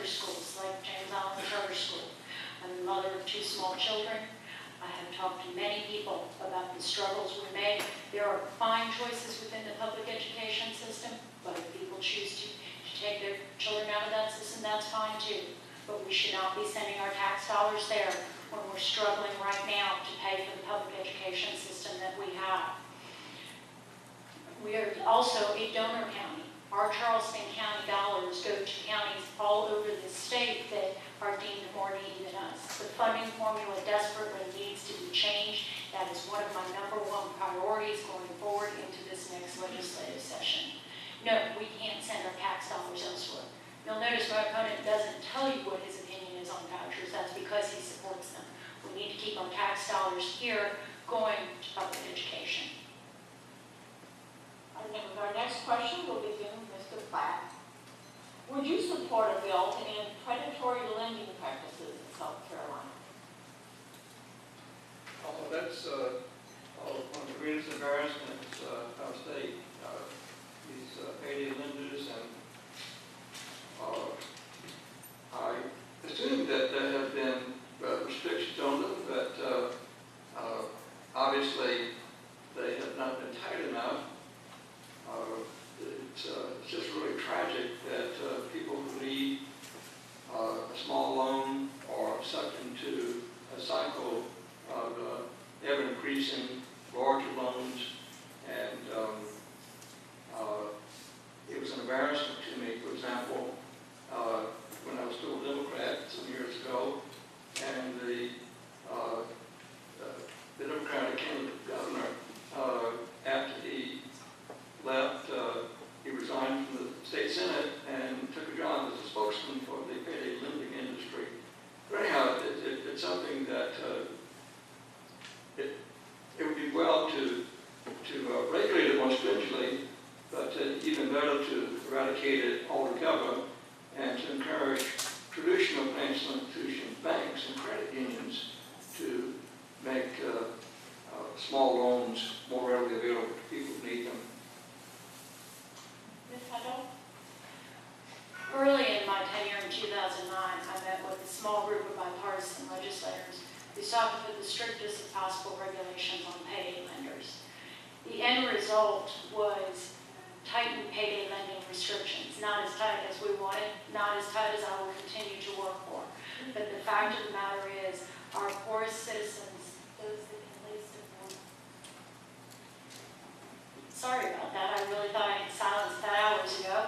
charter schools, like James Island Charter School. I'm the mother of 2 small children. I have talked to many people about the struggles we make. There are fine choices within the public education system, but if people choose to take their children out of that system, that's fine too. But we should not be sending our tax dollars there when we're struggling right now to pay for the public education system that we have. We are also a donor county. Our Charleston County dollars go to counties all over the state that are deemed more needy than us. The funding formula desperately needs to be changed. That is one of my #1 priorities going forward into this next legislative session. No, we can't send our tax dollars elsewhere. You'll notice my opponent doesn't tell you what his opinion is on vouchers. That's because he supports them. We need to keep our tax dollars here going to public education. Our next question will be given to Mr. Platt. Would you support a bill to end predatory lending practices in South Carolina? That's one of the greatest embarrassments of our state. These payday lenders, and I assume that there have been restrictions on them, but obviously they have not been tight enough. It's just really tragic that people who need a small loan are sucked into a cycle of ever-increasing larger loans, and it was an embarrassment to me. For example, when I was still a Democrat some years ago, and the Democratic candidate governor, after he left, he resigned from the state senate and took a job as a spokesman for the payday lending industry. But anyhow, it's something that it would be well to regulate it more stringently, but even better to eradicate it altogether and to encourage traditional financial institutions, banks, and credit unions to make small loans more readily available to people who need them. Ms. Hutto? Early in my tenure in 2009, I met with a small group of bipartisan legislators who sought to put the strictest possible regulations on payday lenders. The end result was tightened payday lending restrictions, not as tight as we wanted, not as tight as I will continue to work for. But the fact of the matter is, our poorest citizens, those that can least afford. Sorry about that. I really thought I had silenced that hours ago.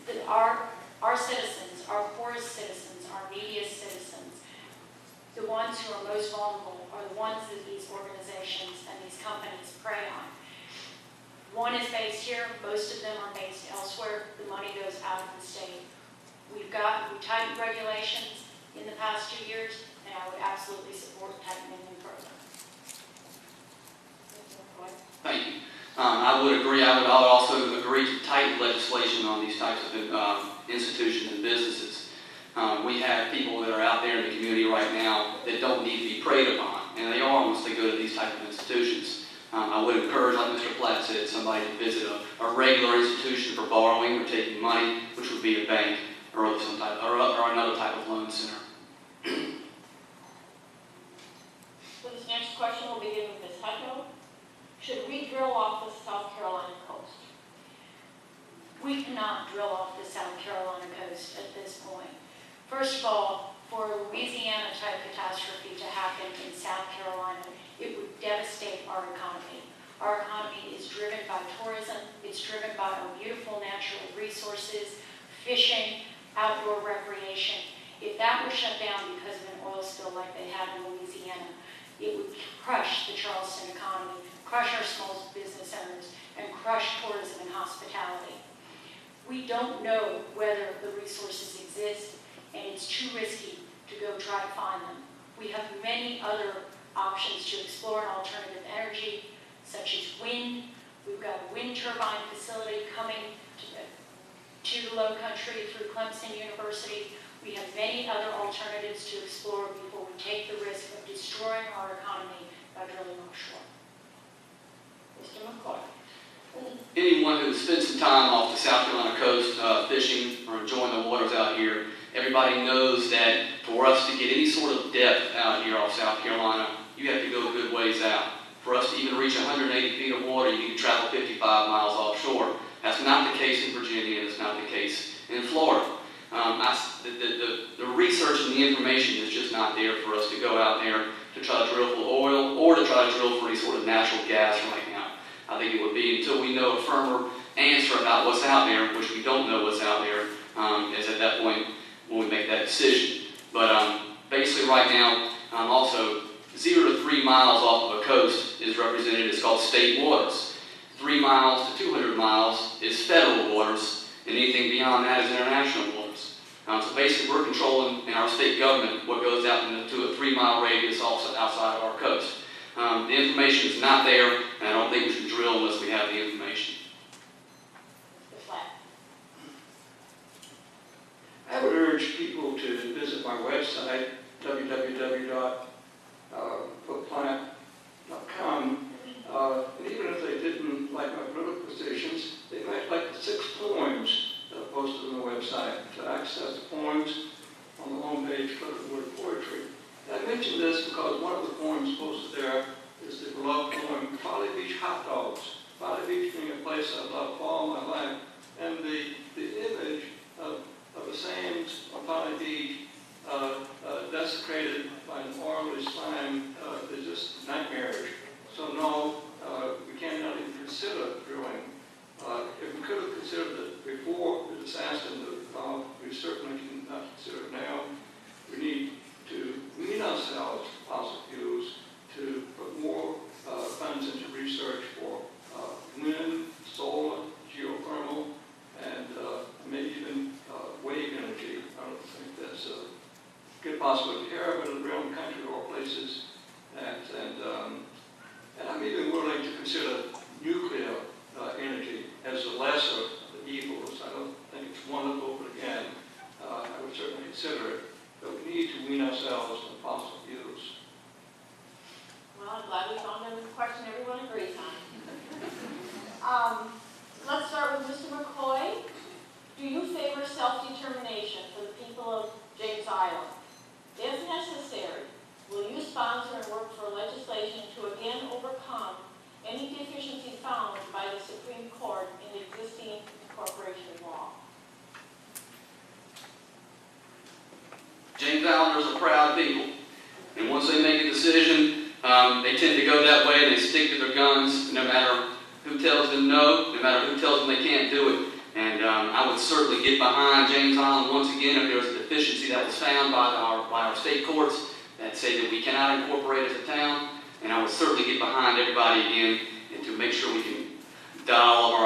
That our citizens, our poorest citizens, our neediest citizens, the ones who are most vulnerable are the ones that these organizations and these companies prey on. One is based here, most of them are based elsewhere. The money goes out of the state. We've tightened regulations in the past 2 years, and I would absolutely support tightening them further. Thank you. I would agree. I would also agree to tighten legislation on these types of institutions and businesses. We have people that are out there in the community right now that don't need to be preyed upon, and they are once they go to these type of institutions. I would encourage, like Mr. Platt said, somebody to visit a regular institution for borrowing or taking money, which would be a bank or another type of loan center. So this next question will be given to Ms. Hutto. Should we drill off the South Carolina coast? We cannot drill off the South Carolina coast at this point. First of all, for a Louisiana-type catastrophe to happen in South Carolina, it would devastate our economy. Our economy is driven by tourism. It's driven by our beautiful natural resources, fishing, outdoor recreation. If that were shut down because of an oil spill like they had in Louisiana, it would crush the Charleston economy, crush our small business owners, and crush tourism and hospitality. We don't know whether the resources exist, and it's too risky to go try to find them. We have many other options to explore an alternative energy, such as wind. We've got a wind turbine facility coming to the low country through Clemson University. We have many other alternatives to explore before we take the risk of destroying our economy by drilling offshore. Mr. McCoy. Anyone who spends some time off the South Carolina coast fishing or enjoying the waters out here, every everybody knows that for us to get any sort of depth out here off South Carolina, you have to go a good ways out. For us to even reach 180 feet of water, you need to travel 55 miles offshore. That's not the case in Virginia, and it's not the case in Florida. The research and the information is just not there for us to go out there to try to drill for oil or to try to drill for any sort of natural gas right now. I think it would be until we know a firmer answer about what's out there, which we don't know what's out there, is at that point when we make that decision. But basically right now, also 0 to 3 miles off of a coast is represented, it's called state waters. 3 miles to 200 miles is federal waters, and anything beyond that is international waters. So basically we're controlling in our state government what goes out into a 3-mile radius also outside of our coast. The information is not there, and I don't think we should drill unless we have the information. Mr. Platt. I would urge people to visit my website, www.plant.com. And even if they didn't like my political positions, they might like the 6 poems that are posted on the website. To access the poems on the homepage, click the word poetry. And I mention this because one of the poems posted there is the beloved poem, Folly Beach Hot Dogs. Folly Beach being a place I've loved for all my life. And the image of the sands of Folly Beach desecrated by an oily slime is just nightmarish. So no, we cannot even consider drilling. If we could have considered it before the disaster in the Gulf, we certainly cannot consider it now. We need to wean ourselves from fossil fuels, to put more funds into research for wind, solar, geothermal, and maybe even wave energy. I don't think that's a good possibility here, but in the real country there are places that, and I'm even willing to consider nuclear energy as the lesser of the evils. I don't think it's wonderful, but again, I would certainly consider it. But we need to wean ourselves from fossil fuels. Well, I'm glad we found a question everyone agrees on. Let's start with Mr. McCoy. Do you favor self-determination for the people of James Island? If necessary, will you sponsor and work for legislation to again overcome any deficiencies found by the Supreme Court in existing incorporation law? James Islanders are proud people, and once they make a decision, they tend to go that way and they stick to their guns no matter who tells them no, no matter who tells them they can't do it. And I would certainly get behind James Island once again if there was a deficiency that was found by our state courts that say that we cannot incorporate as a town. And I would certainly get behind everybody again and to make sure we can dot all of our